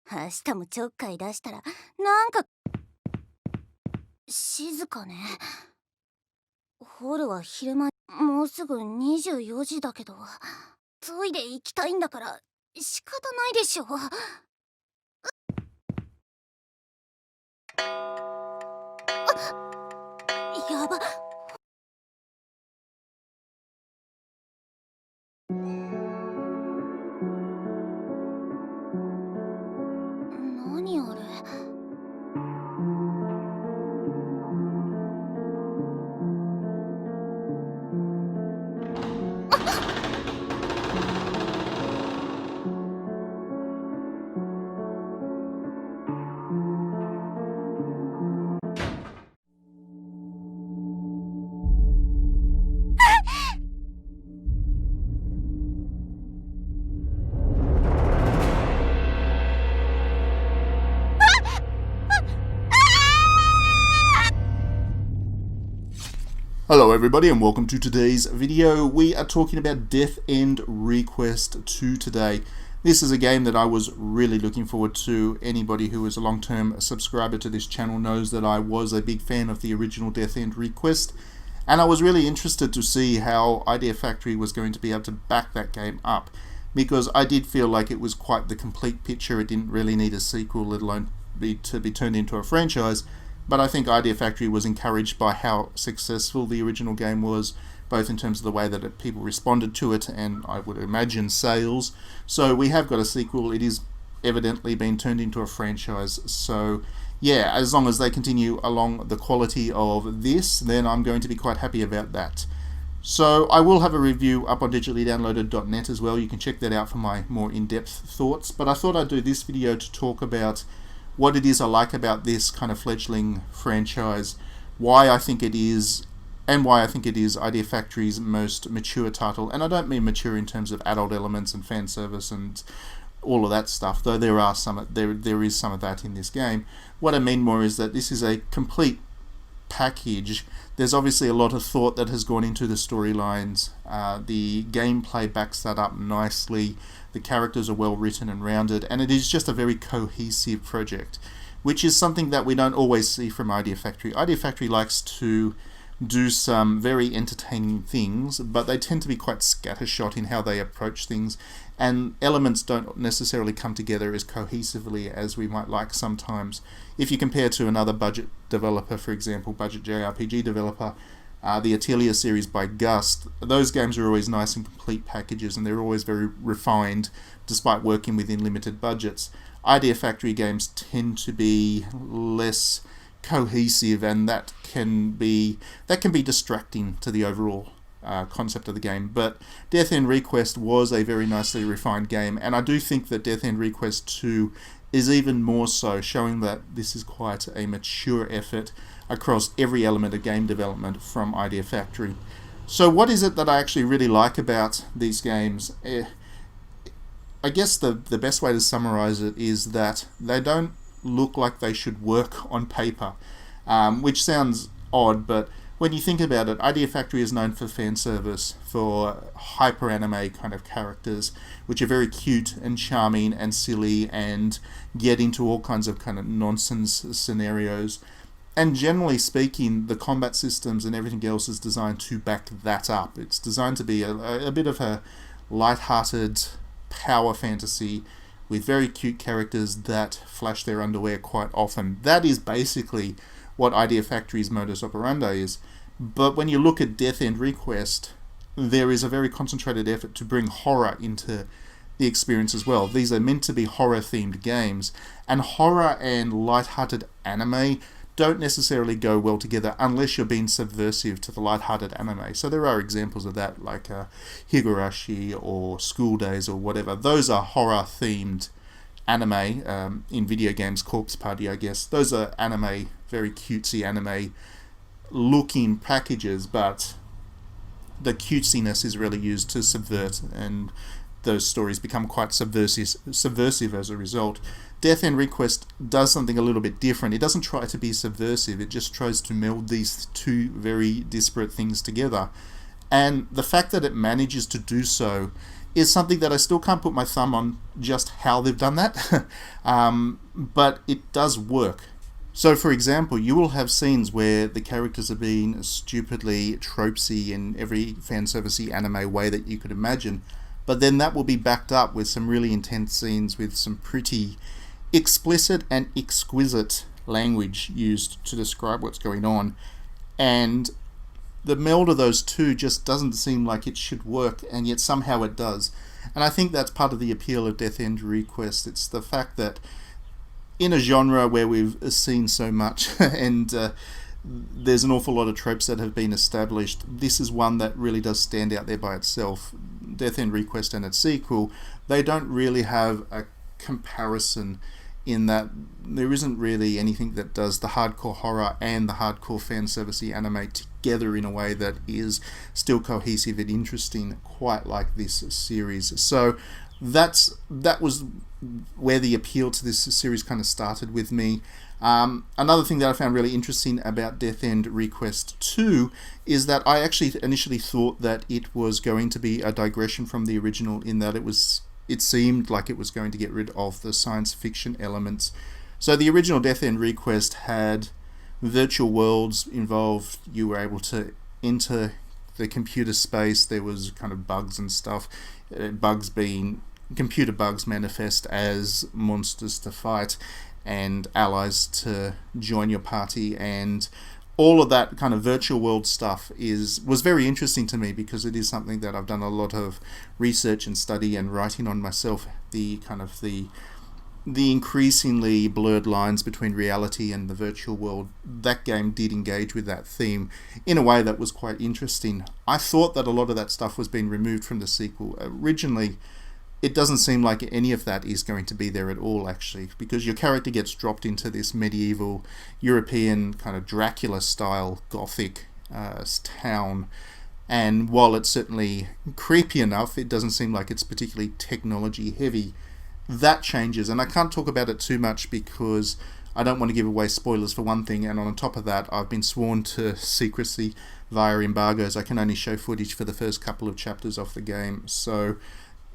明日もちょっかい出したらなんか静かね。ホールは昼間、もうすぐ24時だけど、トイレ行きたいんだから仕方ないでしょ。やば。何あれ。Hello everybody and welcome to today's video. We are talking about Death End Request 2 today. This is a game that I was really looking forward to. Anybody who is a long-term subscriber to this channel knows that I was a big fan of the original Death End Request, and I was really interested to see how Idea Factory was going to be able to back that game up, because I did feel like it was quite the complete picture. It didn't really need a sequel, let alone to be turned into a franchise. But I think Idea Factory was encouraged by how successful the original game was, both in terms of the way that people responded to it and I would imagine sales. So we have got a sequel. It is evidently been turned into a franchise. So yeah, as long as they continue along the quality of this, then I'm going to be quite happy about that. So I will have a review up on digitallydownloaded.net as well. You can check that out for my more in-depth thoughts. But I thought I'd do this video to talk about what it is I like about this kind of fledgling franchise, why I think it is, and why I think it is Idea Factory's most mature title. And I don't mean mature in terms of adult elements and fan service and all of that stuff, though there is some of that in this game. What I mean more is that this is a complete package. There's obviously a lot of thought that has gone into the storylines. The gameplay backs that up nicely. The characters are well written and rounded, and it is just a very cohesive project, which is something that we don't always see from Idea Factory. Idea Factory likes to do some very entertaining things, but they tend to be quite scattershot in how they approach things, and elements don't necessarily come together as cohesively as we might like sometimes. If you compare to another budget developer, for example, budget Jrpg developer, the Atelier series by Gust, those games are always nice and complete packages, and they're always very refined despite working within limited budgets. Idea Factory games tend to be less cohesive, and that can be distracting to the overall concept of the game. But Death End Request was a very nicely refined game, and I do think that Death End Request 2 is even more so, showing that this is quite a mature effort across every element of game development from Idea Factory. So what is it that I actually really like about these games? I guess the best way to summarize it is that they don't look like they should work on paper, which sounds odd, but when you think about it, Idea Factory is known for fan service, for hyper anime kind of characters, which are very cute and charming and silly and get into all kinds of kind of nonsense scenarios. And generally speaking, the combat systems and everything else is designed to back that up. It's designed to be a bit of a light-hearted power fantasy with very cute characters that flash their underwear quite often. That is basically what Idea Factory's modus operandi is. But when you look at Death End Request, there is a very concentrated effort to bring horror into the experience as well. These are meant to be horror-themed games, and horror and light-hearted anime don't necessarily go well together unless you're being subversive to the light-hearted anime. So there are examples of that, like Higurashi or School Days or whatever. Those are horror-themed anime. In video games, Corpse Party, I guess. Those are anime, very cutesy anime-looking packages, but the cutesiness is really used to subvert, and those stories become quite subversive as a result. Death End Request does something a little bit different. It doesn't try to be subversive, it just tries to meld these two very disparate things together. And the fact that it manages to do so is something that I still can't put my thumb on just how they've done that, but it does work. So, for example, you will have scenes where the characters are being stupidly tropesy in every fanservicey anime way that you could imagine, but then that will be backed up with some really intense scenes with some pretty explicit and exquisite language used to describe what's going on. And the meld of those two just doesn't seem like it should work, and yet somehow it does. And I think that's part of the appeal of Death End Request. It's the fact that in a genre where we've seen so much and there's an awful lot of tropes that have been established, this is one that really does stand out there by itself. Death End Request and its sequel, they don't really have a comparison in that there isn't really anything that does the hardcore horror and the hardcore fanservicey anime together in a way that is still cohesive and interesting, quite like this series. So that was where the appeal to this series kind of started with me. Another thing that I found really interesting about Death End Request 2 is that I actually initially thought that it was going to be a digression from the original, in that it seemed like it was going to get rid of the science fiction elements. So the original Death End Request had virtual worlds involved. You were able to enter the computer space. There was kind of bugs and stuff. Bugs being computer bugs manifest as monsters to fight and allies to join your party, and all of that kind of virtual world stuff was very interesting to me, because it is something that I've done a lot of research and study and writing on myself. The increasingly blurred lines between reality and the virtual world, that game did engage with that theme in a way that was quite interesting. I thought that a lot of that stuff was being removed from the sequel. Originally, it doesn't seem like any of that is going to be there at all, actually, because your character gets dropped into this medieval European kind of Dracula-style gothic town, and while it's certainly creepy enough, it doesn't seem like it's particularly technology-heavy. That changes, and I can't talk about it too much because I don't want to give away spoilers for one thing, and on top of that, I've been sworn to secrecy via embargoes. I can only show footage for the first couple of chapters of the game, so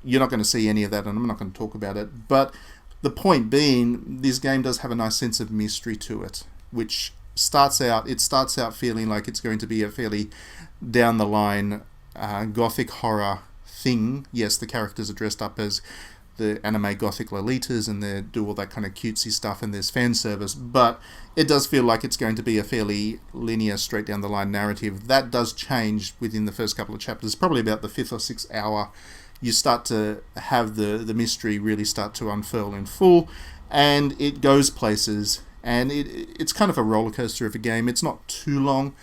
you're not going to see any of that, and I'm not going to talk about it. But the point being, this game does have a nice sense of mystery to it, which starts out feeling like it's going to be a fairly down the line gothic horror thing. Yes, the characters are dressed up as the anime gothic Lolitas and they do all that kind of cutesy stuff, and there's fan service, but it does feel like it's going to be a fairly linear, straight down the line narrative. That does change within the first couple of chapters. Probably about the 5th or 6th hour you start to have the mystery really start to unfurl in full, and it goes places, and it's kind of a roller coaster of a game. It's not too long.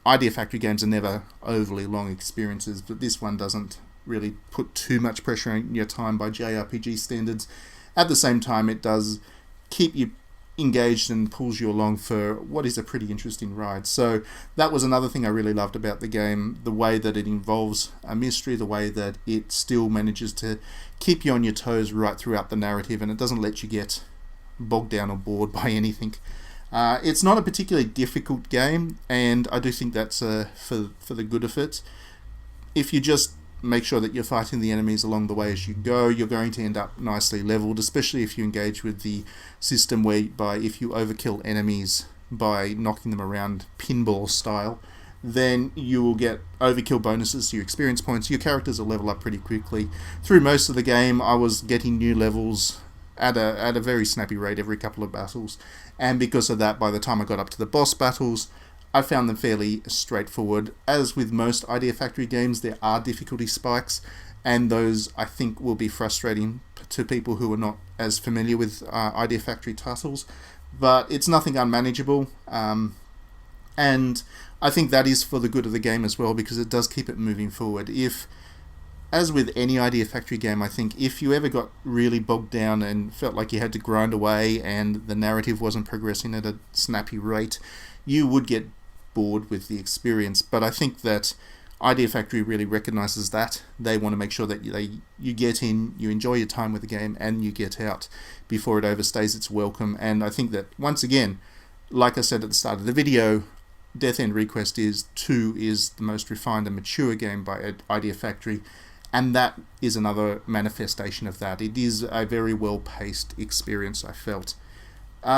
Idea Factory games are never overly long experiences, but this one doesn't really put too much pressure on your time by Jrpg standards. At the same time, it does keep you engaged and pulls you along for what is a pretty interesting ride. So that was another thing I really loved about the game, the way that it involves a mystery, the way that it still manages to keep you on your toes right throughout the narrative, and it doesn't let you get bogged down or bored by anything. It's not a particularly difficult game, and I do think that's for the good of it. If you just make sure that you're fighting the enemies along the way as you go, you're going to end up nicely leveled, especially if you engage with the system whereby if you overkill enemies by knocking them around pinball style, then you will get overkill bonuses to your experience points. Your characters will level up pretty quickly. Through most of the game, I was getting new levels at a very snappy rate every couple of battles, and because of that, by the time I got up to the boss battles, I found them fairly straightforward. As with most Idea Factory games, there are difficulty spikes, and those I think will be frustrating to people who are not as familiar with Idea Factory titles, but it's nothing unmanageable, and I think that is for the good of the game as well, because it does keep it moving forward. As with any Idea Factory game, I think if you ever got really bogged down and felt like you had to grind away and the narrative wasn't progressing at a snappy rate, you would get bored with the experience. But I think that Idea Factory really recognizes that. They want to make sure that you get in, you enjoy your time with the game, and you get out before it overstays its welcome. And I think that, once again, like I said at the start of the video, Death End Request is 2 is the most refined and mature game by Idea Factory, and that is another manifestation of that. It is a very well-paced experience, I felt.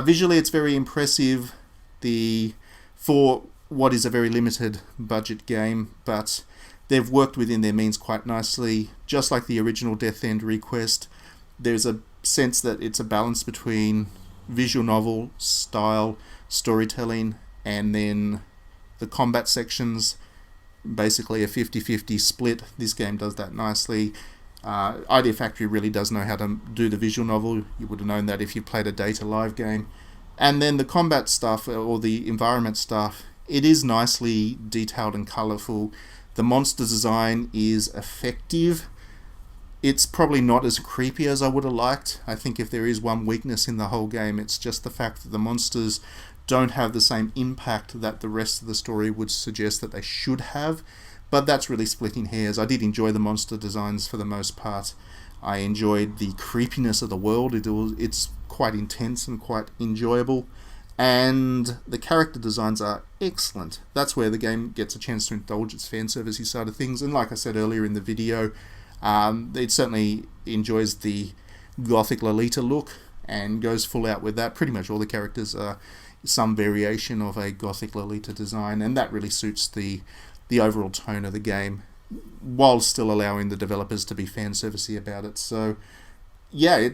Visually, it's very impressive for what is a very limited budget game, but they've worked within their means quite nicely. Just like the original Death End Request, there's a sense that it's a balance between visual novel style storytelling and then the combat sections, basically a 50-50 split. This game does that nicely. Idea Factory really does know how to do the visual novel. You would have known that if you played a Data Live game. And then the combat stuff, or the environment stuff, it is nicely detailed and colourful. The monster design is effective. It's probably not as creepy as I would have liked. I think if there is one weakness in the whole game, it's just the fact that the monsters don't have the same impact that the rest of the story would suggest that they should have. But that's really splitting hairs. I did enjoy the monster designs for the most part. I enjoyed the creepiness of the world. It's quite intense and quite enjoyable. And the character designs are excellent. That's where the game gets a chance to indulge its fanservicey side of things. And like I said earlier in the video, it certainly enjoys the gothic Lolita look and goes full out with that. Pretty much all the characters are some variation of a gothic Lolita design, and that really suits the overall tone of the game, while still allowing the developers to be fanservicey about it. So yeah,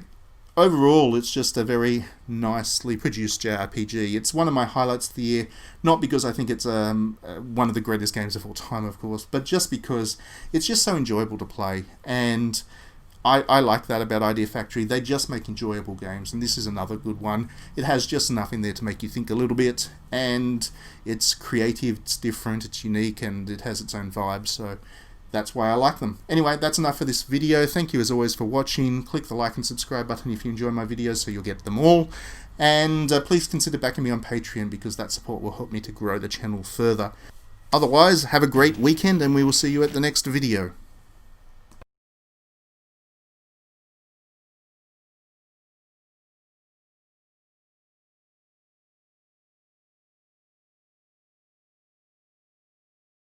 overall it's just a very nicely produced JRPG. It's one of my highlights of the year, not because I think it's one of the greatest games of all time, of course, but just because it's just so enjoyable to play. And I like that about Idea Factory. They just make enjoyable games, and this is another good one. It has just enough in there to make you think a little bit, and it's creative, it's different, it's unique, and it has its own vibe, so that's why I like them. Anyway, that's enough for this video. Thank you as always for watching. Click the like and subscribe button if you enjoy my videos so you'll get them all. And please consider backing me on Patreon, because that support will help me to grow the channel further. Otherwise, have a great weekend, and we will see you at the next video.